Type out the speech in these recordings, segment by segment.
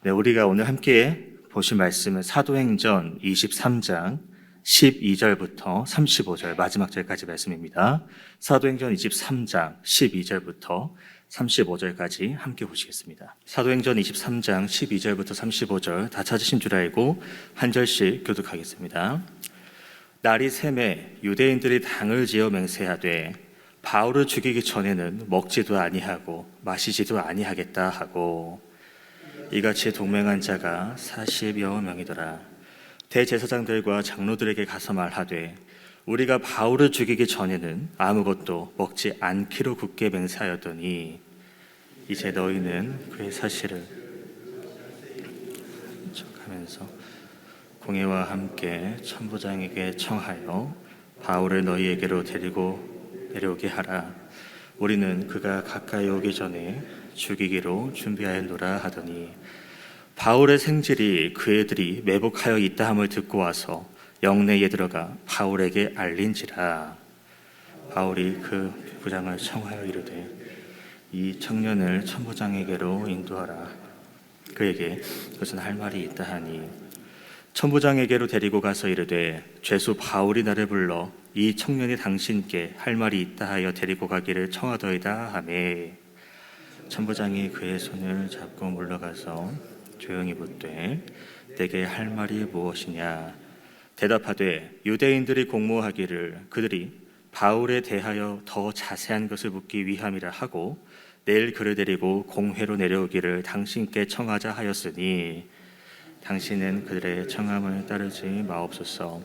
네, 우리가 오늘 함께 보실 말씀은 사도행전 23장 12절부터 35절 마지막 절까지 말씀입니다. 사도행전 23장 12절부터 35절까지 함께 보시겠습니다. 사도행전 23장 12절부터 35절 다 찾으신 줄 알고 한 절씩 교독하겠습니다. 날이 새매 유대인들이 당을 지어 맹세하되 바울을 죽이기 전에는 먹지도 아니하고 마시지도 아니하겠다 하고 이같이 동맹한 자가 40여 명이더라. 대제사장들과 장로들에게 가서 말하되 우리가 바울을 죽이기 전에는 아무것도 먹지 않기로 굳게 맹세하였더니 이제 너희는 그의 사실을 하면서 공회와 함께 천부장에게 청하여 바울을 너희에게로 데리고 내려오게 하라. 우리는 그가 가까이 오기 전에 죽이기로 준비하였노라 하더니 바울의 생질이 그 애들이 매복하여 있다 함을 듣고 와서 영내에 들어가 바울에게 알린지라. 바울이 그 부장을 청하여 이르되 이 청년을 천부장에게로 인도하라. 그에게 무슨 할 말이 있다 하니 천부장에게로 데리고 가서 이르되 죄수 바울이 나를 불러 이 청년이 당신께 할 말이 있다 하여 데리고 가기를 청하더이다 하매 천부장이 그의 손을 잡고 물러가서 조용히 묻되 내게 할 말이 무엇이냐. 대답하되 유대인들이 공모하기를 그들이 바울에 대하여 더 자세한 것을 묻기 위함이라 하고 내일 그를 데리고 공회로 내려오기를 당신께 청하자 하였으니 당신은 그들의 청함을 따르지 마옵소서.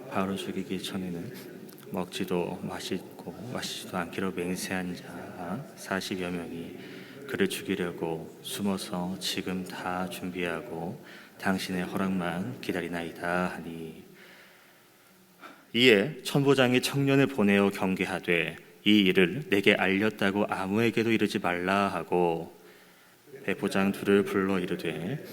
바울을 죽이기 전에는 먹지도 마시지도 않기로 맹세한 자 40여 명이 그를 죽이려고 숨어서 지금 다 준비하고 당신의 허락만 기다리나이다 하니 이에 천부장이 청년을 보내어 경계하되 이 일을 내게 알렸다고 아무에게도 이르지 말라 하고 배부장 둘을 불러 이르되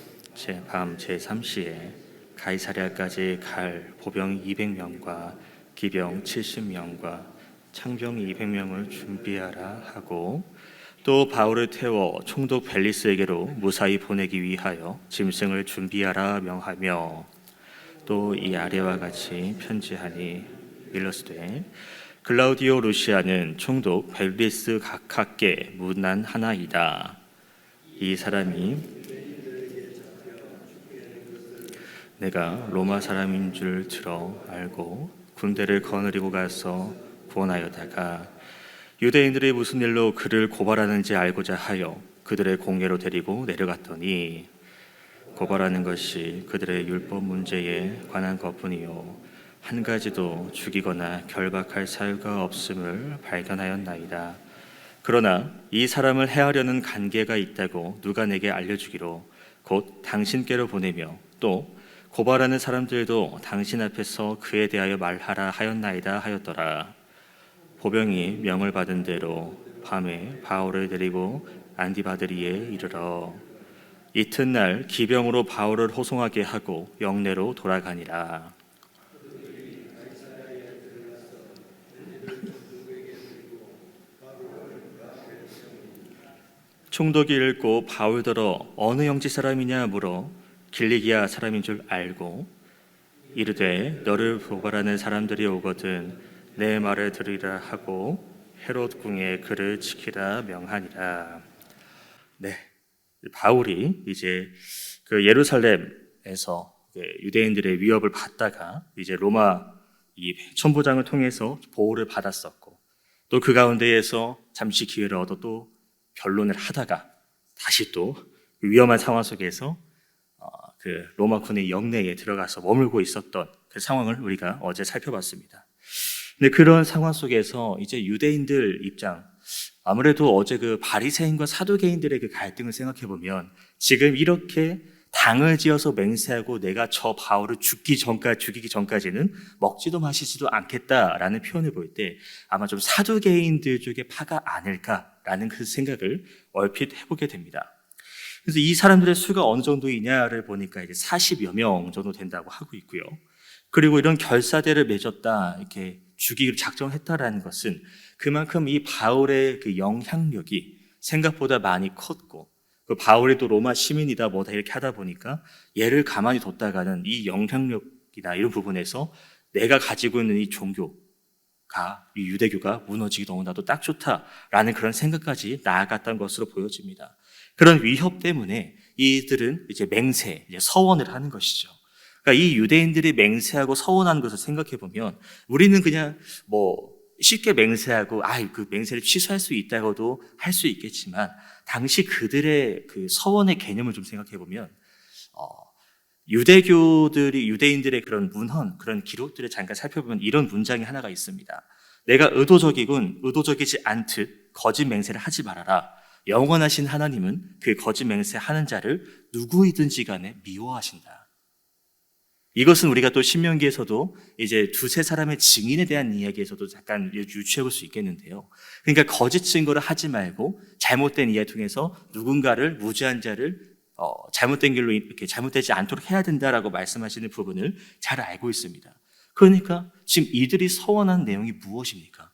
밤 제3시에 가이사랴까지 갈 보병 200명과 기병 70명과 창병 200명을 준비하라 하고 또 바울을 태워 총독 벨리스에게로 무사히 보내기 위하여 짐승을 준비하라 명하며 또 이 아래와 같이 편지하니 일러스되 글라우디오 루시아는 총독 벨리스 각하께 문안하나이다. 이 사람이 내가 로마 사람인 줄 들어 알고 군대를 거느리고 가서 구원하여다가 유대인들이 무슨 일로 그를 고발하는지 알고자 하여 그들의 공회로 데리고 내려갔더니 고발하는 것이 그들의 율법 문제에 관한 것뿐이요 한 가지도 죽이거나 결박할 사유가 없음을 발견하였나이다. 그러나 이 사람을 해하려는 관계가 있다고 누가 내게 알려주기로 곧 당신께로 보내며 또 고발하는 사람들도 당신 앞에서 그에 대하여 말하라 하였나이다 하였더라. 보병이 명을 받은 대로 밤에 바울을 데리고 안디바드리에 이르러 이튿날 기병으로 바울을 호송하게 하고 영내로 돌아가니라. 총독이 읽고 바울더러 어느 영지 사람이냐 물어 길리기아 사람인 줄 알고 이르되 너를 고발하는 사람들이 오거든 내 말을 들으리라 하고 헤롯 궁에 그를 지키라 명하니라. 네, 바울이 이제 그 예루살렘에서 유대인들의 위협을 받다가 이제 로마 이 천부장을 통해서 보호를 받았었고 또 그 가운데에서 잠시 기회를 얻어 또 변론을 하다가 다시 또 위험한 상황 속에서 그 로마군의 영내에 들어가서 머물고 있었던 그 상황을 우리가 어제 살펴봤습니다. 근데 그런 상황 속에서 이제 유대인들 입장, 아무래도 어제 그 바리새인과 사두개인들의 그 갈등을 생각해 보면 지금 이렇게 당을 지어서 맹세하고 내가 저 바울을 죽이기 전까지는 먹지도 마시지도 않겠다라는 표현을 볼 때 아마 좀 사두개인들 쪽에 파가 아닐까라는 그 생각을 얼핏 해보게 됩니다. 그래서 이 사람들의 수가 어느 정도이냐를 보니까 이제 40여 명 정도 된다고 하고 있고요. 그리고 이런 결사대를 맺었다, 이렇게 죽이기로 작정했다라는 것은 그만큼 이 바울의 그 영향력이 생각보다 많이 컸고 그 바울이 또 로마 시민이다 뭐다 이렇게 하다 보니까 얘를 가만히 뒀다가는 이 영향력이나 이런 부분에서 내가 가지고 있는 이 종교가, 이 유대교가 무너지기 너무나도 딱 좋다라는 그런 생각까지 나아갔던 것으로 보여집니다. 그런 위협 때문에 이들은 이제 맹세, 이제 서원을 하는 것이죠. 그러니까 이 유대인들이 맹세하고 서원하는 것을 생각해 보면 우리는 그냥 쉽게 맹세하고 그 맹세를 취소할 수 있다고도 할 수 있겠지만 당시 그들의 그 서원의 개념을 좀 생각해 보면 유대인들의 그런 문헌, 그런 기록들을 잠깐 살펴보면 이런 문장이 하나가 있습니다. 내가 의도적이군 의도적이지 않듯 거짓 맹세를 하지 말아라. 영원하신 하나님은 그 거짓 맹세하는 자를 누구이든지 간에 미워하신다. 이것은 우리가 또 신명기에서도 이제 두세 사람의 증인에 대한 이야기에서도 잠깐 유추해 볼 수 있겠는데요. 그러니까 거짓 증거를 하지 말고 잘못된 이야기 통해서 누군가를 무죄한 자를 잘못된 길로 이렇게 잘못되지 않도록 해야 된다라고 말씀하시는 부분을 잘 알고 있습니다. 그러니까 지금 이들이 서원한 내용이 무엇입니까?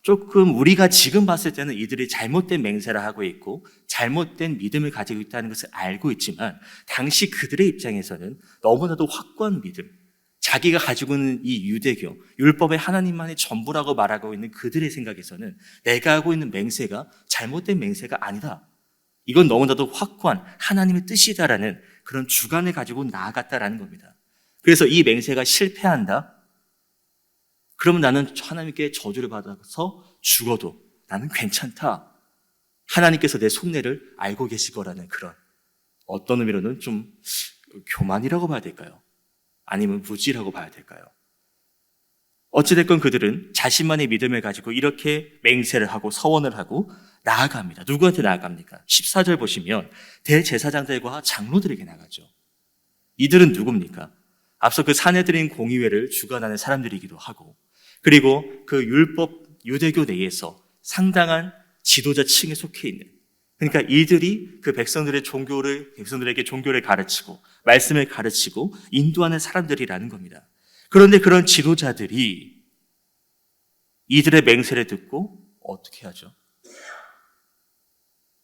조금 우리가 지금 봤을 때는 이들이 잘못된 맹세를 하고 있고 잘못된 믿음을 가지고 있다는 것을 알고 있지만 당시 그들의 입장에서는 너무나도 확고한 믿음, 자기가 가지고 있는 이 유대교, 율법의 하나님만의 전부라고 말하고 있는 그들의 생각에서는 내가 하고 있는 맹세가 잘못된 맹세가 아니다. 이건 너무나도 확고한 하나님의 뜻이다라는 그런 주관을 가지고 나아갔다라는 겁니다. 그래서 이 맹세가 실패한다? 그러면 나는 하나님께 저주를 받아서 죽어도 나는 괜찮다. 하나님께서 내 속내를 알고 계실 거라는 그런 어떤 의미로는 좀 교만이라고 봐야 될까요? 아니면 무지라고 봐야 될까요? 어찌됐건 그들은 자신만의 믿음을 가지고 이렇게 맹세를 하고 서원을 하고 나아갑니다. 누구한테 나아갑니까? 14절 보시면 대제사장들과 장로들에게 나가죠. 이들은 누굽니까? 앞서 그 사내들인 공의회를 주관하는 사람들이기도 하고 그리고 그 율법 유대교 내에서 상당한 지도자 층에 속해 있는 그러니까 이들이 그 백성들에게 종교를 가르치고 말씀을 가르치고 인도하는 사람들이라는 겁니다. 그런데 그런 지도자들이 이들의 맹세를 듣고 어떻게 하죠?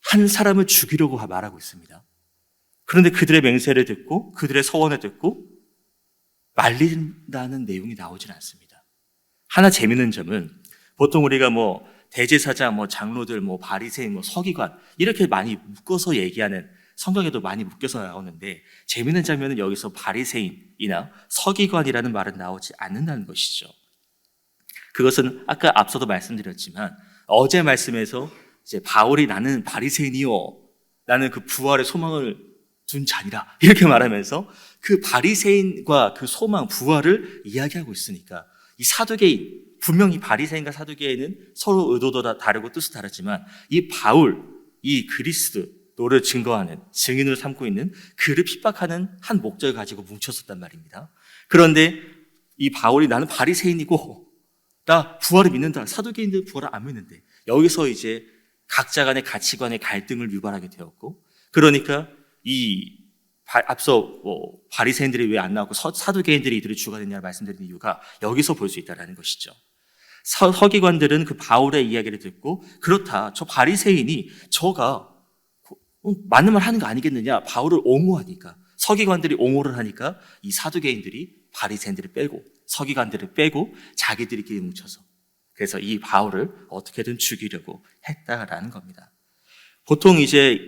한 사람을 죽이려고 말하고 있습니다. 그런데 그들의 맹세를 듣고 그들의 서원을 듣고 말린다는 내용이 나오진 않습니다. 하나 재미있는 점은 보통 우리가 대제사장, 장로들, 바리새인, 서기관 이렇게 많이 묶어서 얘기하는 성경에도 많이 묶여서 나오는데 재미있는 장면은 여기서 바리새인이나 서기관이라는 말은 나오지 않는다는 것이죠. 그것은 아까 앞서도 말씀드렸지만 어제 말씀에서 이제 바울이 나는 바리새인이요, 나는 그 부활의 소망을 둔 자니라 이렇게 말하면서 그 바리새인과 그 소망, 부활을 이야기하고 있으니까 이 사두개인, 분명히 바리새인과 사두개인은 서로 의도도 다르고 뜻도 다르지만 이 바울, 이 그리스도를 증거하는 증인으로 삼고 있는 그를 핍박하는 한 목적을 가지고 뭉쳤었단 말입니다. 그런데 이 바울이 나는 바리새인이고 나 부활을 믿는다. 사두개인들은 부활을 안 믿는데 여기서 이제 각자 간의 가치관의 갈등을 유발하게 되었고 그러니까 앞서 바리새인들이 왜 안 나왔고 사두개인들이 이들을 주관했냐고 말씀드린 이유가 여기서 볼 수 있다는 것이죠. 서기관들은 그 바울의 이야기를 듣고 그렇다, 저 바리새인이 저가 맞는 말 하는 거 아니겠느냐, 바울을 옹호하니까 서기관들이 옹호를 하니까 이 사두개인들이 바리새인들을 빼고 서기관들을 빼고 자기들끼리 뭉쳐서 그래서 이 바울을 어떻게든 죽이려고 했다라는 겁니다. 보통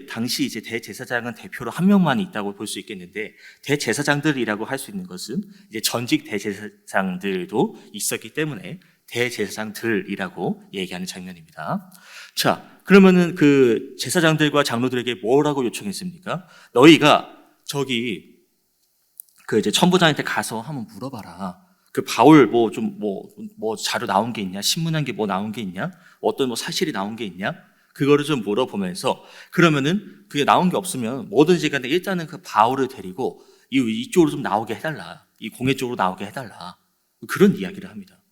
당시 대제사장은 대표로 한 명만 있다고 볼 수 있겠는데 대제사장들이라고 할 수 있는 것은 이제 전직 대제사장들도 있었기 때문에 대제사장들이라고 얘기하는 장면입니다. 자, 그러면은 그 제사장들과 장로들에게 뭐라고 요청했습니까? 너희가 저기 그 이제 천부장한테 가서 한번 물어봐라. 그 바울 자료 나온 게 있냐? 신문한 게 나온 게 있냐? 어떤 사실이 나온 게 있냐? 그거를 좀 물어보면서 그러면은 그게 나온 게 없으면 뭐든지 간에 일단은 그 바울을 데리고 이쪽으로 좀 나오게 해달라. 이 공회 쪽으로 나오게 해달라. 그런 이야기를 합니다.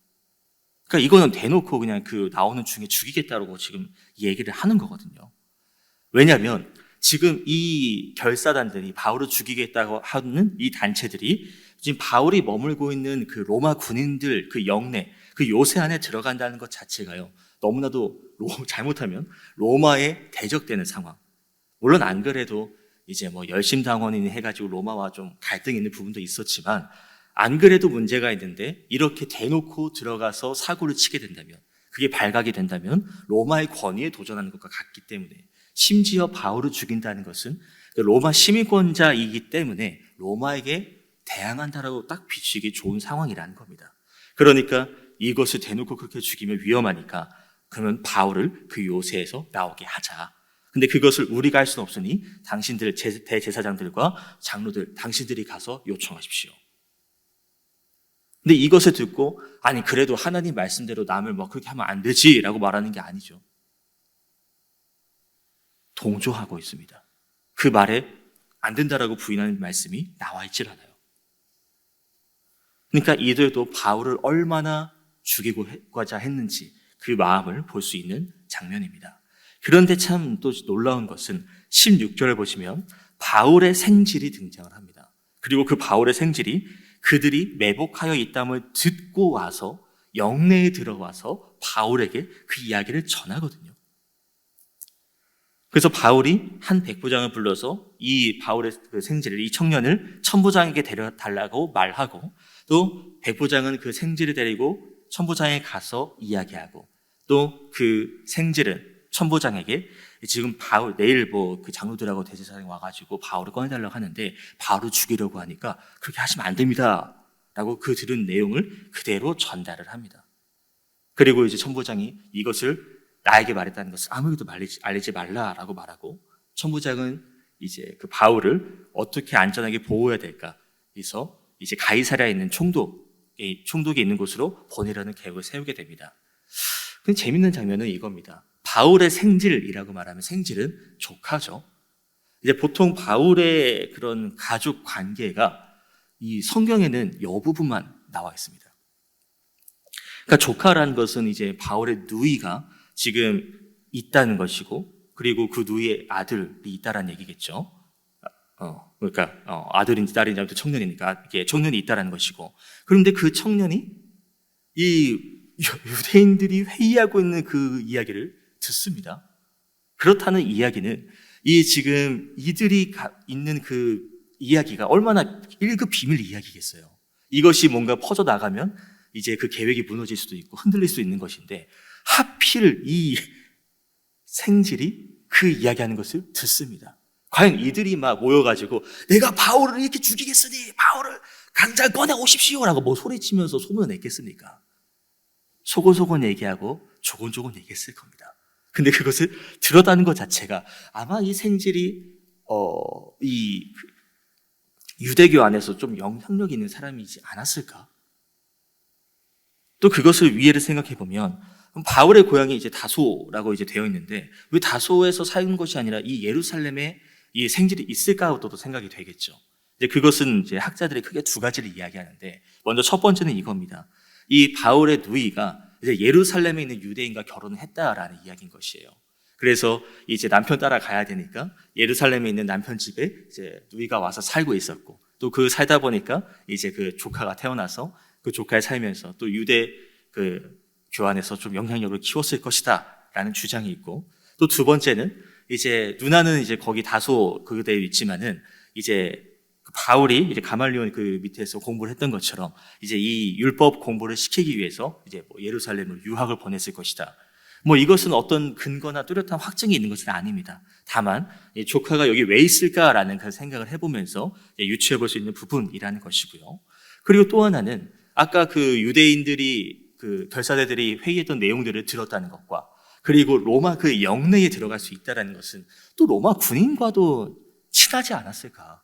그러니까 이거는 대놓고 그냥 그 나오는 중에 죽이겠다고 지금 얘기를 하는 거거든요. 왜냐하면 지금 이 결사단들이 바울을 죽이겠다고 하는 이 단체들이 지금 바울이 머물고 있는 그 로마 군인들 그 영내, 그 요새 안에 들어간다는 것 자체가요, 너무나도 잘못하면 로마에 대적되는 상황. 물론 안 그래도 이제 뭐 열심당원이니 해가지고 로마와 좀 갈등이 있는 부분도 있었지만 안 그래도 문제가 있는데 이렇게 대놓고 들어가서 사고를 치게 된다면, 그게 발각이 된다면 로마의 권위에 도전하는 것과 같기 때문에, 심지어 바울을 죽인다는 것은 로마 시민권자이기 때문에 로마에게 대항한다라고 딱 비추기 좋은 상황이라는 겁니다. 그러니까 이것을 대놓고 그렇게 죽이면 위험하니까 그러면 바울을 그 요새에서 나오게 하자. 근데 그것을 우리가 할 수는 없으니 당신들 대제사장들과 장로들, 당신들이 가서 요청하십시오. 근데 이것을 듣고 아니 그래도 하나님 말씀대로 남을 뭐 그렇게 하면 안 되지라고 말하는 게 아니죠. 동조하고 있습니다. 그 말에 안 된다라고 부인하는 말씀이 나와 있질 않아요. 그러니까 이들도 바울을 얼마나 죽이고자 했는지 그 마음을 볼 수 있는 장면입니다. 그런데 참 또 놀라운 것은 16절을 보시면 바울의 생질이 등장을 합니다. 그리고 그 바울의 생질이 그들이 매복하여 있담을 듣고 와서 영내에 들어와서 바울에게 그 이야기를 전하거든요. 그래서 바울이 한 백부장을 불러서 이 바울의 그 생질을, 이 청년을 천부장에게 데려달라고 말하고, 또 백부장은 그 생질을 데리고 천부장에 가서 이야기하고, 또 그 생질은 천부장에게 지금 바울 내일 뭐 그 장로들하고 대제사장이 와가지고 바울을 꺼내달라고 하는데 바울을 죽이려고 하니까 그렇게 하시면 안 됩니다 라고 그 들은 내용을 그대로 전달을 합니다. 그리고 이제 천부장이 이것을 나에게 말했다는 것을 아무에게도 알리지 말라라고 말하고, 천부장은 이제 그 바울을 어떻게 안전하게 보호해야 될까 해서 이제 가이사랴에 있는 총독이 있는 곳으로 보내려는 계획을 세우게 됩니다. 근데 재밌는 장면은 이겁니다. 바울의 생질이라고 말하면 생질은 조카죠. 이제 보통 바울의 그런 가족 관계가 이 성경에는 여부분만 나와 있습니다. 그러니까 조카라는 것은 이제 바울의 누이가 지금 있다는 것이고, 그리고 그 누이의 아들이 있다라는 얘기겠죠. 그러니까 아들인지 딸인지 아무튼 청년이니까 이게 청년이 있다라는 것이고, 그런데 그 청년이 이 유대인들이 회의하고 있는 그 이야기를 듣습니다. 그렇다는 이야기는 이 지금 이들이 있는 그 이야기가 얼마나 1급 비밀 이야기겠어요. 이것이 뭔가 퍼져 나가면 이제 그 계획이 무너질 수도 있고 흔들릴 수 있는 것인데, 하필 이 생질이 그 이야기하는 것을 듣습니다. 과연 이들이 막 모여가지고 내가 바울을 이렇게 죽이겠으니 바울을 당장 꺼내 오십시오라고 뭐 소리치면서 소문을 냈겠습니까? 소곤소곤 얘기하고 조곤조곤 얘기했을 겁니다. 근데 그것을 들었다는 것 자체가 아마 이 생질이 이 유대교 안에서 좀 영향력 있는 사람이지 않았을까? 또 그것을 위에를 생각해 보면 바울의 고향이 이제 다소라고 이제 되어 있는데 왜 다소에서 사는 것이 아니라 이 예루살렘에 이 생질이 있을까도 생각이 되겠죠. 이제 그것은 이제 학자들이 크게 두 가지를 이야기하는데, 먼저 첫 번째는 이겁니다. 이 바울의 누이가 이제 예루살렘에 있는 유대인과 결혼을 했다라는 이야기인 것이에요. 그래서 이제 남편 따라 가야 되니까 예루살렘에 있는 남편 집에 이제 누이가 와서 살고 있었고, 또 그 살다 보니까 이제 그 조카가 태어나서 그 조카에 살면서 또 유대 그 교환에서 좀 영향력을 키웠을 것이다라는 주장이 있고, 또 두 번째는 이제 누나는 이제 거기 다소 그대에 있지만은 이제 바울이 이제 가말리온 그 밑에서 공부를 했던 것처럼 이제 이 율법 공부를 시키기 위해서 이제 뭐 예루살렘으로 유학을 보냈을 것이다. 뭐 이것은 어떤 근거나 뚜렷한 확증이 있는 것은 아닙니다. 다만 이 조카가 여기 왜 있을까라는 그 생각을 해보면서 유추해 볼 수 있는 부분이라는 것이고요. 그리고 또 하나는 아까 그 유대인들이 그 결사대들이 회의했던 내용들을 들었다는 것과, 그리고 로마 그 영내에 들어갈 수 있다는 것은 또 로마 군인과도 친하지 않았을까?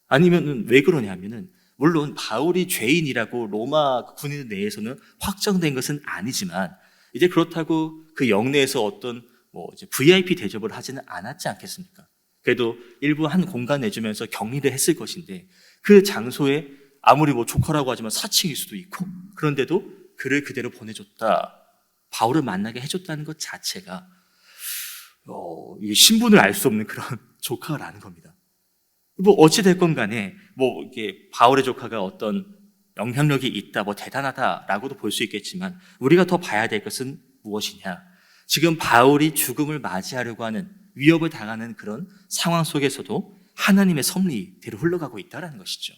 아니면은 왜 그러냐면은 물론 바울이 죄인이라고 로마 군인 내에서는 확정된 것은 아니지만 이제 그렇다고 그 영내에서 어떤 뭐 이제 VIP 대접을 하지는 않았지 않겠습니까? 그래도 일부 한 공간 내주면서 격리를 했을 것인데, 그 장소에 아무리 뭐 조카라고 하지만 사칭일 수도 있고, 그런데도 그를 그대로 보내줬다, 바울을 만나게 해줬다는 것 자체가 이 신분을 알 수 없는 그런 조카라는 겁니다. 뭐 어찌 됐건 간에 뭐 이게 바울의 조카가 어떤 영향력이 있다, 뭐 대단하다라고도 볼 수 있겠지만 우리가 더 봐야 될 것은 무엇이냐? 지금 바울이 죽음을 맞이하려고 하는 위협을 당하는 그런 상황 속에서도 하나님의 섭리대로 흘러가고 있다는 것이죠.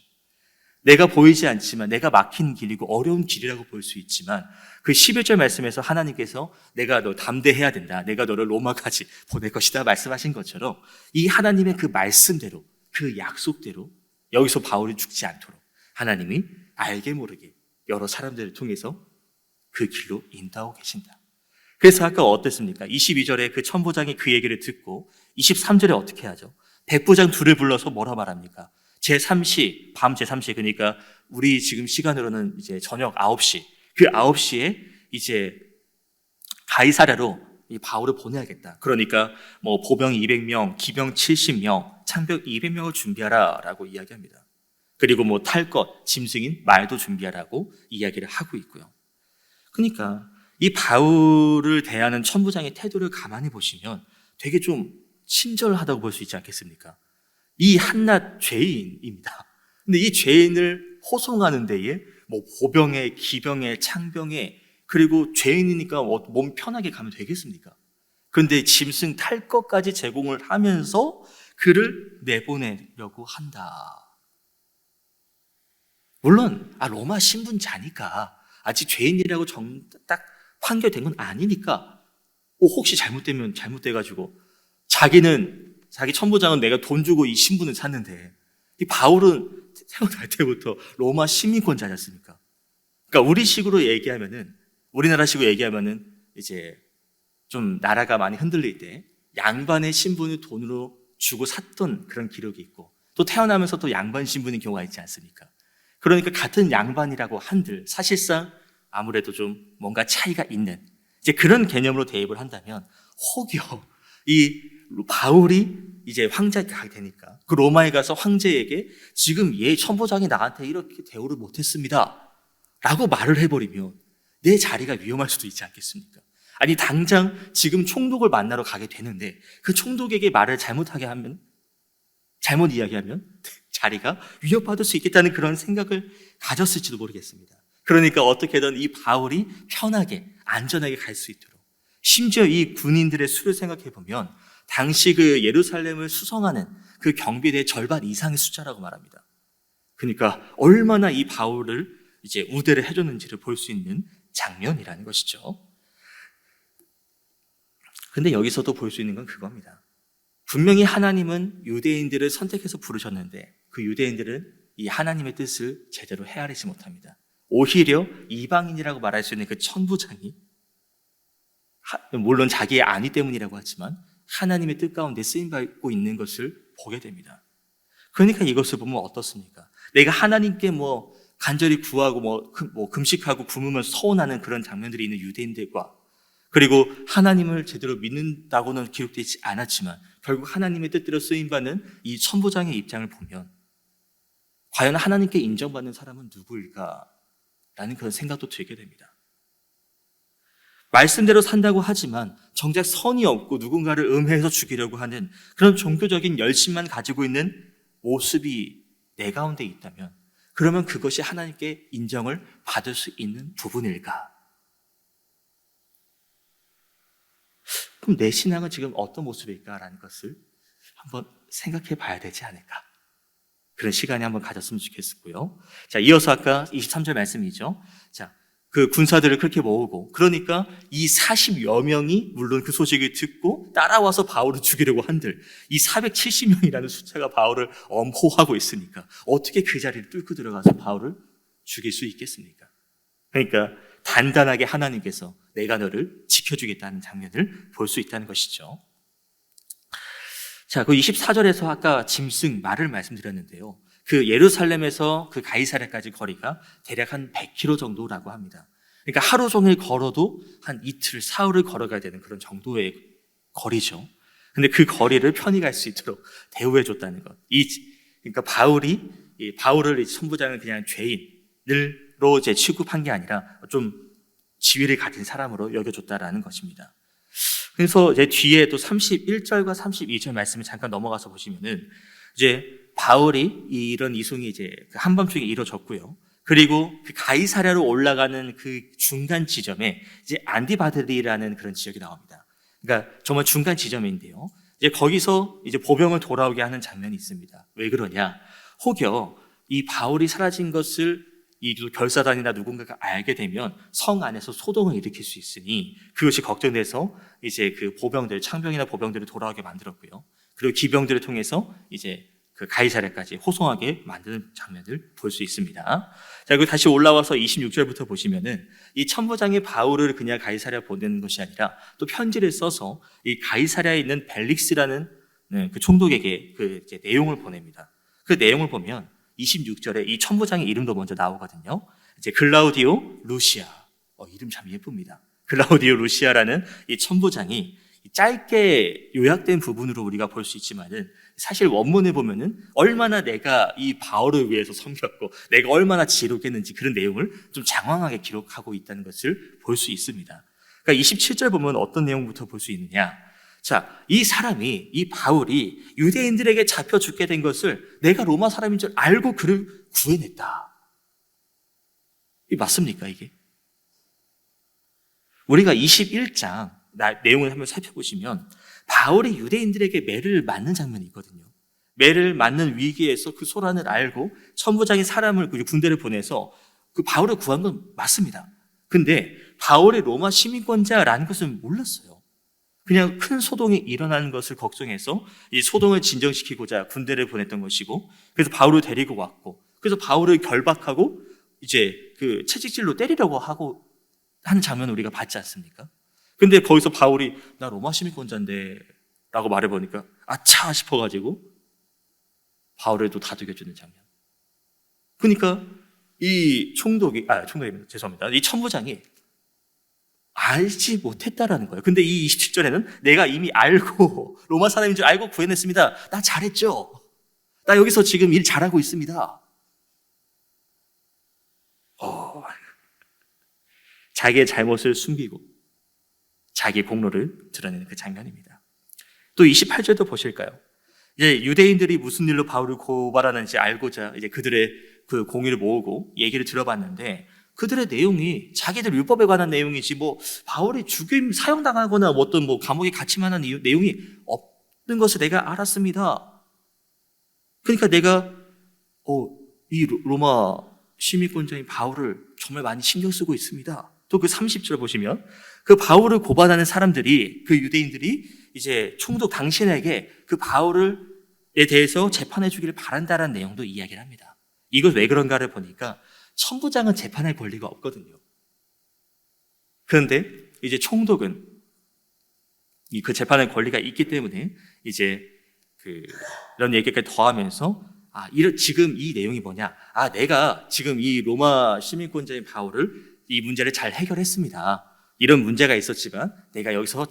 내가 보이지 않지만 내가 막힌 길이고 어려운 길이라고 볼 수 있지만 그 11절 말씀에서 하나님께서 내가 너 담대해야 된다. 내가 너를 로마까지 보낼 것이다 말씀하신 것처럼 이 하나님의 그 말씀대로 그 약속대로 여기서 바울이 죽지 않도록 하나님이 알게 모르게 여러 사람들을 통해서 그 길로 인도하고 계신다. 그래서 아까 어땠습니까? 22절에 그 천부장이 그 얘기를 듣고 23절에 어떻게 하죠? 백부장 둘을 불러서 뭐라 말합니까? 제3시, 밤 제3시, 그러니까 우리 지금 시간으로는 이제 저녁 9시, 그 9시에 이제 가이사랴로 이 바울을 보내야겠다. 그러니까 뭐 보병 200명, 기병 70명, 창병 200명을 준비하라 라고 이야기합니다. 그리고 뭐 탈 것, 짐승인 말도 준비하라고 이야기를 하고 있고요. 그러니까 이 바울을 대하는 천부장의 태도를 가만히 보시면 되게 좀 친절하다고 볼 수 있지 않겠습니까? 이 한낱 죄인입니다. 근데 이 죄인을 호송하는 데에 뭐 보병에, 기병에, 창병에, 그리고 죄인이니까 몸 편하게 가면 되겠습니까? 그런데 짐승 탈 것까지 제공을 하면서 그를 내보내려고 한다. 물론 로마 신분자니까 아직 죄인이라고 딱 판결된 건 아니니까 혹시 잘못되면 잘못돼가지고 자기 천부장은 내가 돈 주고 이 신분을 샀는데 이 바울은 태어날 때부터 로마 시민권자지 않습니까? 그러니까 우리나라식으로 얘기하면은 이제 좀 나라가 많이 흔들릴 때 양반의 신분을 돈으로 주고 샀던 그런 기록이 있고 또 태어나면서 또 양반 신분인 경우가 있지 않습니까? 그러니까 같은 양반이라고 한들 사실상 아무래도 좀 뭔가 차이가 있는 이제 그런 개념으로 대입을 한다면 혹여 이 바울이 이제 황제가 되니까 그 로마에 가서 황제에게 지금 천부장이 나한테 이렇게 대우를 못했습니다 라고 말을 해버리면 내 자리가 위험할 수도 있지 않겠습니까? 아니 당장 지금 총독을 만나러 가게 되는데 그 총독에게 말을 잘못 이야기하면 자리가 위협받을 수 있겠다는 그런 생각을 가졌을지도 모르겠습니다. 그러니까 어떻게든 이 바울이 편하게 안전하게 갈 수 있도록 심지어 이 군인들의 수를 생각해 보면 당시 그 예루살렘을 수성하는 그 경비대의 절반 이상의 숫자라고 말합니다. 그러니까 얼마나 이 바울을 이제 우대를 해줬는지를 볼 수 있는 장면이라는 것이죠. 근데 여기서도 볼 수 있는 건 그겁니다. 분명히 하나님은 유대인들을 선택해서 부르셨는데 그 유대인들은 이 하나님의 뜻을 제대로 헤아리지 못합니다. 오히려 이방인이라고 말할 수 있는 그 천부장이 물론 자기의 안위 때문이라고 하지만 하나님의 뜻 가운데 쓰임받고 있는 것을 보게 됩니다. 그러니까 이것을 보면 어떻습니까? 내가 하나님께 간절히 구하고 금식하고 굶으면서 서원하는 그런 장면들이 있는 유대인들과 그리고 하나님을 제대로 믿는다고는 기록되지 않았지만 결국 하나님의 뜻대로 쓰임받는 이 천부장의 입장을 보면 과연 하나님께 인정받는 사람은 누구일까? 라는 그런 생각도 들게 됩니다. 말씀대로 산다고 하지만 정작 선이 없고 누군가를 음해해서 죽이려고 하는 그런 종교적인 열심만 가지고 있는 모습이 내 가운데 있다면 그러면 그것이 하나님께 인정을 받을 수 있는 부분일까? 그럼 내 신앙은 지금 어떤 모습일까라는 것을 한번 생각해 봐야 되지 않을까? 그런 시간이 한번 가졌으면 좋겠고요. 자, 이어서 아까 23절 말씀이죠. 자, 그 군사들을 그렇게 모으고 그러니까 이 40여 명이 물론 그 소식을 듣고 따라와서 바울을 죽이려고 한들 이 470명이라는 숫자가 바울을 엄호하고 있으니까 어떻게 그 자리를 뚫고 들어가서 바울을 죽일 수 있겠습니까? 그러니까 단단하게 하나님께서 내가 너를 지켜주겠다는 장면을 볼 수 있다는 것이죠. 자, 그 24절에서 아까 짐승 말을 말씀드렸는데요. 그 예루살렘에서 그 가이사랴까지 거리가 대략 한 100km 정도라고 합니다. 그러니까 하루 종일 걸어도 한 이틀, 사흘을 걸어가야 되는 그런 정도의 거리죠. 근데 그 거리를 편히 갈 수 있도록 대우해 줬다는 것. 그러니까 바울을 천부장은 그냥 죄인으로 이제 취급한 게 아니라 좀 지위를 가진 사람으로 여겨줬다라는 것입니다. 그래서 이제 뒤에 또 31절과 32절 말씀을 잠깐 넘어가서 보시면은 이제 바울이 이런 이송이 이제 한밤중에 이루어졌고요. 그리고 그 가이사랴로 올라가는 그 중간 지점에 이제 안디바드리라는 그런 지역이 나옵니다. 그러니까 정말 중간 지점인데요. 이제 거기서 이제 보병을 돌아오게 하는 장면이 있습니다. 왜 그러냐? 혹여 이 바울이 사라진 것을 이 결사단이나 누군가가 알게 되면 성 안에서 소동을 일으킬 수 있으니 그것이 걱정돼서 이제 그 보병들, 창병이나 보병들을 돌아오게 만들었고요. 그리고 기병들을 통해서 이제 그 가이사랴까지 호송하게 만드는 장면을 볼 수 있습니다. 자, 그리고 다시 올라와서 26절부터 보시면은 이 천부장이 바울을 그냥 가이사랴 보내는 것이 아니라 또 편지를 써서 이 가이사랴에 있는 벨릭스라는 그 총독에게 그 이제 내용을 보냅니다. 그 내용을 보면 26절에 이 천부장의 이름도 먼저 나오거든요. 이제 글라우디오 루시아. 이름 참 예쁩니다. 글라우디오 루시아라는 이 천부장이 짧게 요약된 부분으로 우리가 볼 수 있지만은 사실 원문에 보면은 얼마나 내가 이 바울을 위해서 섬겼고 내가 얼마나 지록했는지 그런 내용을 좀 장황하게 기록하고 있다는 것을 볼 수 있습니다. 그러니까 27절 보면 어떤 내용부터 볼 수 있느냐? 자, 이 사람이, 이 바울이 유대인들에게 잡혀 죽게 된 것을 내가 로마 사람인 줄 알고 그를 구해냈다. 이게 맞습니까, 이게? 우리가 21장 내용을 한번 살펴보시면 바울이 유대인들에게 매를 맞는 장면이 있거든요. 매를 맞는 위기에서 그 소란을 알고 천부장이 사람을, 군대를 보내서 그 바울을 구한 건 맞습니다. 근데 바울이 로마 시민권자라는 것을 몰랐어요. 그냥 큰 소동이 일어나는 것을 걱정해서 이 소동을 진정시키고자 군대를 보냈던 것이고, 그래서 바울을 데리고 왔고, 그래서 바울을 결박하고 이제 그 채찍질로 때리려고 하고 하는 장면을 우리가 봤지 않습니까? 근데 거기서 바울이 나 로마 시민권자인데 라고 말해보니까 아차 싶어가지고 바울을 또 다독여주는 장면. 그러니까 이 총독입니다. 죄송합니다. 이 천부장이 알지 못했다라는 거예요. 근데 이 27절에는 내가 이미 알고 로마 사람인 줄 알고 구해냈습니다. 나 잘했죠? 나 여기서 지금 일 잘하고 있습니다. 자기의 잘못을 숨기고 자기 공로를 드러내는 그 장면입니다. 또 28절도 보실까요? 이제 유대인들이 무슨 일로 바울을 고발하는지 알고자 이제 그들의 그 공의를 모으고 얘기를 들어봤는데 그들의 내용이 자기들 율법에 관한 내용이지 뭐 바울이 죽임 사형당하거나 뭐 어떤 뭐 감옥에 갇힐 만한 내용이 없는 것을 내가 알았습니다. 그러니까 내가 이 로마 시민권자인 바울을 정말 많이 신경 쓰고 있습니다. 또 그 30절 보시면 그 바울을 고발하는 사람들이, 그 유대인들이 이제 총독 당신에게 그 바울에 대해서 재판해 주기를 바란다라는 내용도 이야기를 합니다. 이것 왜 그런가를 보니까 천부장은 재판할 권리가 없거든요. 그런데 이제 총독은 그 재판할 권리가 있기 때문에 이제 이런 얘기까지 더하면서 지금 이 내용이 뭐냐? 내가 지금 이 로마 시민권자인 바울을 이 문제를 잘 해결했습니다. 이런 문제가 있었지만 내가 여기서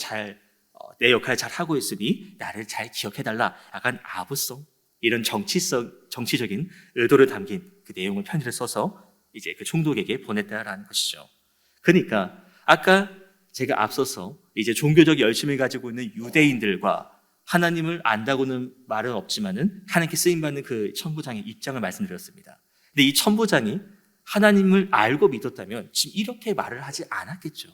내 역할을 잘 하고 있으니 나를 잘 기억해달라. 약간 아부성, 이런 정치적인 의도를 담긴 그 내용을 편지를 써서 이제 그 총독에게 보냈다라는 것이죠. 그러니까 아까 제가 앞서서 이제 종교적 열심을 가지고 있는 유대인들과 하나님을 안다고는 말은 없지만은 하나님께 쓰임받는 그 천부장의 입장을 말씀드렸습니다. 근데 이 천부장이 하나님을 알고 믿었다면 지금 이렇게 말을 하지 않았겠죠.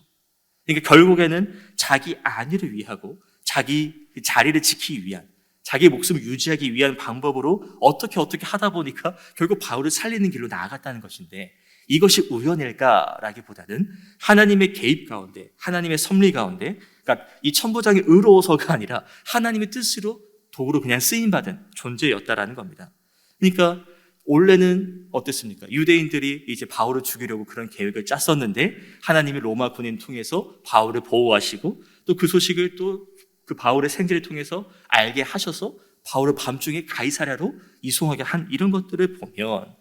그러니까 결국에는 자기 안위를 위하고 자기 자리를 지키기 위한, 자기 목숨을 유지하기 위한 방법으로 어떻게 하다 보니까 결국 바울을 살리는 길로 나아갔다는 것인데, 이것이 우연일까라기보다는 하나님의 개입 가운데, 하나님의 섭리 가운데, 그러니까 이 천부장이 의로워서가 아니라 하나님의 뜻으로 도구로 그냥 쓰임받은 존재였다라는 겁니다. 그러니까 원래는 어땠습니까? 유대인들이 이제 바울을 죽이려고 그런 계획을 짰었는데 하나님이 로마 군인 통해서 바울을 보호하시고 또 그 소식을 또 그 바울의 생지를 통해서 알게 하셔서 바울을 밤중에 가이사랴로 이송하게 한 이런 것들을 보면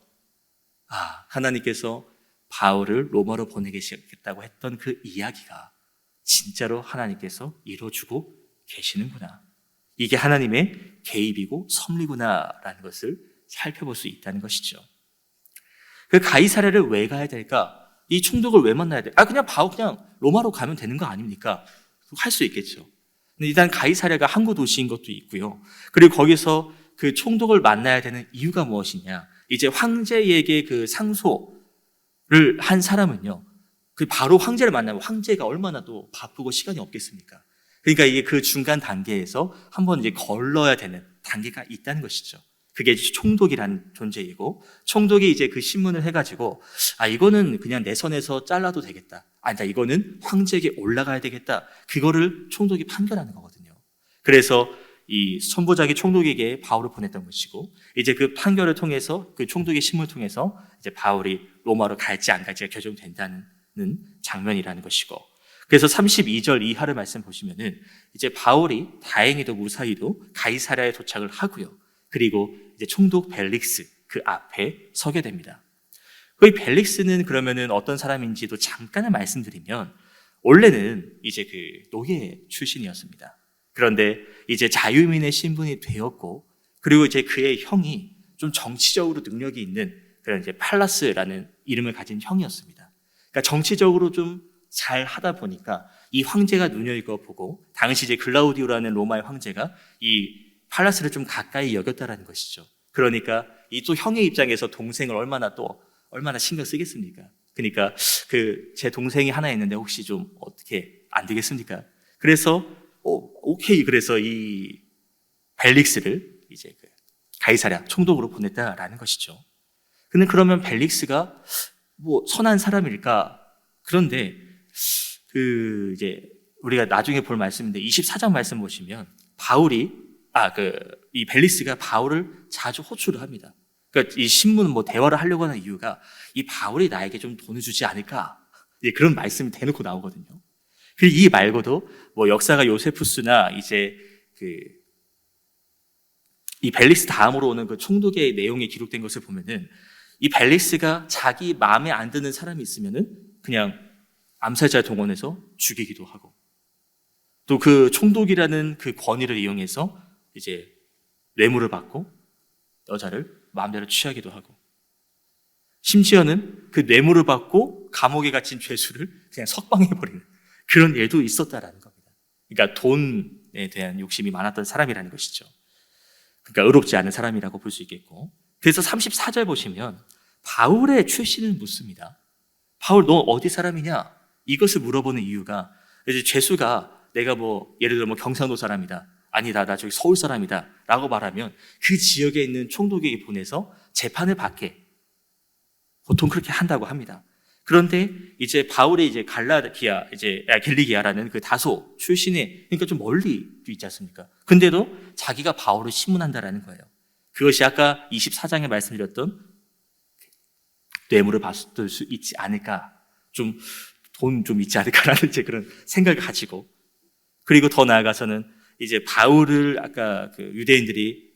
하나님께서 바울을 로마로 보내겠다고 했던 그 이야기가 진짜로 하나님께서 이루어주고 계시는구나. 이게 하나님의 개입이고 섭리구나라는 것을 살펴볼 수 있다는 것이죠. 그 가이사랴를 왜 가야 될까? 이 총독을 왜 만나야 돼? 그냥 바울 그냥 로마로 가면 되는 거 아닙니까? 할 수 있겠죠. 근데 일단 가이사랴가 항구 도시인 것도 있고요. 그리고 거기서 그 총독을 만나야 되는 이유가 무엇이냐? 이제 황제에게 그 상소, 한 사람은요, 그 바로 황제를 만나면 황제가 얼마나 또 바쁘고 시간이 없겠습니까? 그러니까 이게 그 중간 단계에서 한번 이제 걸러야 되는 단계가 있다는 것이죠. 그게 총독이라는 존재이고, 총독이 이제 그 신문을 해가지고, 이거는 그냥 내 선에서 잘라도 되겠다. 이거는 황제에게 올라가야 되겠다. 그거를 총독이 판결하는 거거든요. 그래서 이 선부작이 총독에게 바울을 보냈던 것이고, 이제 그 판결을 통해서, 그 총독의 신문을 통해서 이제 바울이 로마로 갈지 안 갈지가 결정된다는 장면이라는 것이고, 그래서 32절 이하를 말씀 보시면은 이제 바울이 다행히도 무사히도 가이사랴에 도착을 하고요. 그리고 이제 총독 벨릭스 그 앞에 서게 됩니다. 그 벨릭스는 그러면은 어떤 사람인지도 잠깐을 말씀드리면, 원래는 이제 그 노예 출신이었습니다. 그런데 이제 자유민의 신분이 되었고, 그리고 이제 그의 형이 좀 정치적으로 능력이 있는 그런 이제 팔라스라는 이름을 가진 형이었습니다. 그러니까 정치적으로 좀 잘 하다 보니까 이 황제가 눈여겨보고, 당시 이제 글라우디오라는 로마의 황제가 이 팔라스를 좀 가까이 여겼다라는 것이죠. 그러니까 이 또 형의 입장에서 동생을 얼마나 신경 쓰겠습니까? 그러니까 제 동생이 하나 있는데 혹시 좀 어떻게 안 되겠습니까? 그래서 오케이. 그래서 이 벨릭스를 이제 가이사랴 총독으로 보냈다라는 것이죠. 근데 그러면 벨릭스가 뭐 선한 사람일까? 그런데 이제 우리가 나중에 볼 말씀인데 24장 말씀 보시면 바울이 이 벨릭스가 바울을 자주 호출을 합니다. 그러니까 이 신문 대화를 하려고 하는 이유가 이 바울이 나에게 좀 돈을 주지 않을까? 그런 말씀이 대놓고 나오거든요. 그리고 이 말고도 역사가 요세푸스나 이제 이 벨릭스 다음으로 오는 그 총독의 내용이 기록된 것을 보면은 이 벨릭스가 자기 마음에 안 드는 사람이 있으면은 그냥 암살자 동원해서 죽이기도 하고, 또 그 총독이라는 그 권위를 이용해서 이제 뇌물을 받고 여자를 마음대로 취하기도 하고, 심지어는 그 뇌물을 받고 감옥에 갇힌 죄수를 그냥 석방해버리는 그런 일도 있었다라는 겁니다. 그러니까 돈에 대한 욕심이 많았던 사람이라는 것이죠. 그러니까 의롭지 않은 사람이라고 볼 수 있겠고, 그래서 34절 보시면 바울의 출신을 묻습니다. 바울, 너 어디 사람이냐? 이것을 물어보는 이유가, 이제 죄수가 내가 예를 들어 경상도 사람이다, 아니다, 나 저기 서울 사람이다 라고 말하면 그 지역에 있는 총독에게 보내서 재판을 받게, 보통 그렇게 한다고 합니다. 그런데 이제 바울의 이제 길리기아라는 그 다소 출신의, 그러니까 좀 멀리 있지 않습니까? 근데도 자기가 바울을 신문한다라는 거예요. 그것이 아까 24장에 말씀드렸던 뇌물을 받을 수 있지 않을까, 돈 좀 있지 않을까라는 이제 그런 생각을 가지고, 그리고 더 나아가서는 이제 바울을 아까 그 유대인들이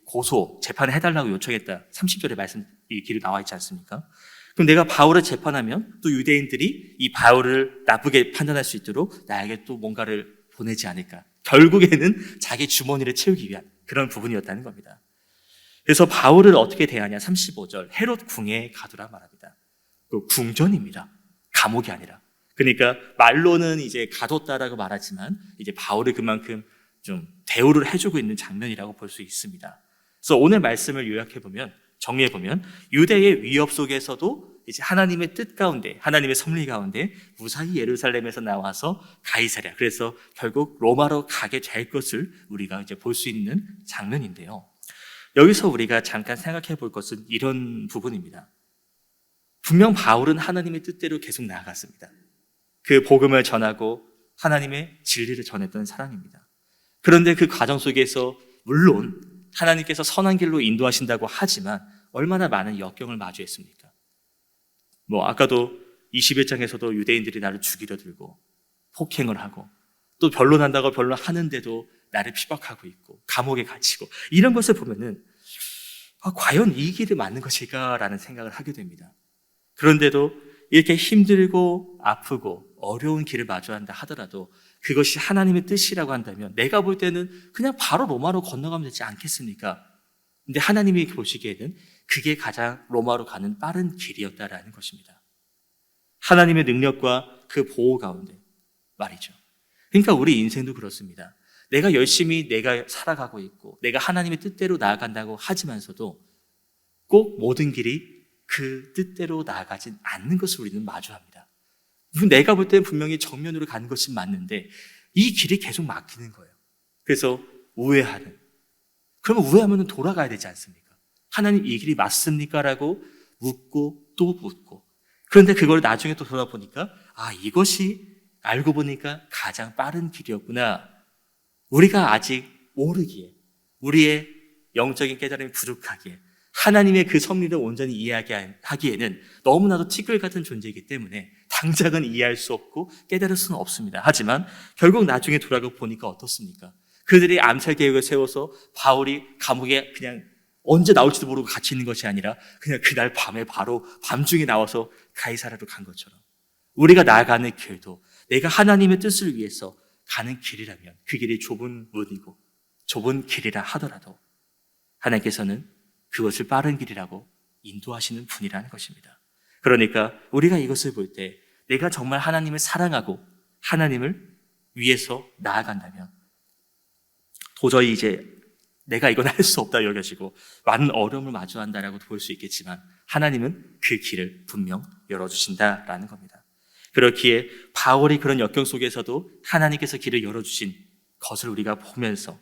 재판을 해달라고 요청했다. 30절에 이 길이 나와 있지 않습니까? 그럼 내가 바울을 재판하면 또 유대인들이 이 바울을 나쁘게 판단할 수 있도록 나에게 또 뭔가를 보내지 않을까. 결국에는 자기 주머니를 채우기 위한 그런 부분이었다는 겁니다. 그래서 바울을 어떻게 대하냐? 35절 헤롯 궁에 가두라 말합니다. 그 궁전입니다. 감옥이 아니라. 그러니까 말로는 이제 가뒀다라고 말하지만 이제 바울을 그만큼 좀 대우를 해주고 있는 장면이라고 볼 수 있습니다. 그래서 오늘 말씀을 요약해보면, 정리해보면, 유대의 위협 속에서도 이제 하나님의 뜻 가운데, 하나님의 섭리 가운데 무사히 예루살렘에서 나와서 가이사랴, 그래서 결국 로마로 가게 될 것을 우리가 이제 볼 수 있는 장면인데요. 여기서 우리가 잠깐 생각해 볼 것은 이런 부분입니다. 분명 바울은 하나님의 뜻대로 계속 나아갔습니다. 그 복음을 전하고 하나님의 진리를 전했던 사람입니다. 그런데 그 과정 속에서 물론 하나님께서 선한 길로 인도하신다고 하지만 얼마나 많은 역경을 마주했습니까? 아까도 21장에서도 유대인들이 나를 죽이려 들고 폭행을 하고, 또 변론한다고 변론하는데도 나를 피박하고 있고 감옥에 갇히고, 이런 것을 보면은 과연 이 길이 맞는 것일까라는 생각을 하게 됩니다. 그런데도 이렇게 힘들고 아프고 어려운 길을 마주한다 하더라도 그것이 하나님의 뜻이라고 한다면 내가 볼 때는 그냥 바로 로마로 건너가면 되지 않겠습니까? 근데 하나님이 보시기에는 그게 가장 로마로 가는 빠른 길이었다라는 것입니다. 하나님의 능력과 그 보호 가운데 말이죠. 그러니까 우리 인생도 그렇습니다. 내가 열심히 살아가고 있고 내가 하나님의 뜻대로 나아간다고 하지만서도 꼭 모든 길이 그 뜻대로 나아가진 않는 것을 우리는 마주합니다. 내가 볼 때는 분명히 정면으로 가는 것이 맞는데 이 길이 계속 막히는 거예요. 그래서 우회하는. 그러면 우회하면 돌아가야 되지 않습니까? 하나님 이 길이 맞습니까? 라고 묻고 또 묻고. 그런데 그걸 나중에 또 돌아보니까 이것이 알고 보니까 가장 빠른 길이었구나. 우리가 아직 모르기에, 우리의 영적인 깨달음이 부족하기에, 하나님의 그 섭리를 온전히 이해하기에는 너무나도 티끌 같은 존재이기 때문에 당장은 이해할 수 없고 깨달을 수는 없습니다. 하지만 결국 나중에 돌아가 보니까 어떻습니까? 그들이 암살 계획을 세워서 바울이 감옥에 그냥 언제 나올지도 모르고 갇혀 있는 것이 아니라 그냥 그날 밤에 바로 밤중에 나와서 가이사라로 간 것처럼 우리가 나아가는 길도 내가 하나님의 뜻을 위해서 가는 길이라면 그 길이 좁은 문이고 좁은 길이라 하더라도 하나님께서는 그것을 빠른 길이라고 인도하시는 분이라는 것입니다. 그러니까 우리가 이것을 볼 때 내가 정말 하나님을 사랑하고 하나님을 위해서 나아간다면 도저히 이제 내가 이건 할 수 없다 여겨지고 많은 어려움을 마주한다라고 볼 수 있겠지만 하나님은 그 길을 분명 열어주신다라는 겁니다. 그렇기에 바울이 그런 역경 속에서도 하나님께서 길을 열어주신 것을 우리가 보면서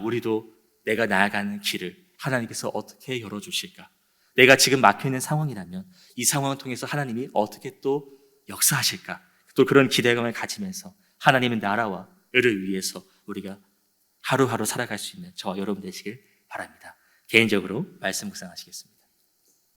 우리도 내가 나아가는 길을 하나님께서 어떻게 열어주실까? 내가 지금 막혀있는 상황이라면 이 상황을 통해서 하나님이 어떻게 또 역사하실까? 또 그런 기대감을 가지면서 하나님의 나라와 의를 위해서 우리가 하루하루 살아갈 수 있는 저와 여러분 되시길 바랍니다. 개인적으로 말씀 묵상하시겠습니다.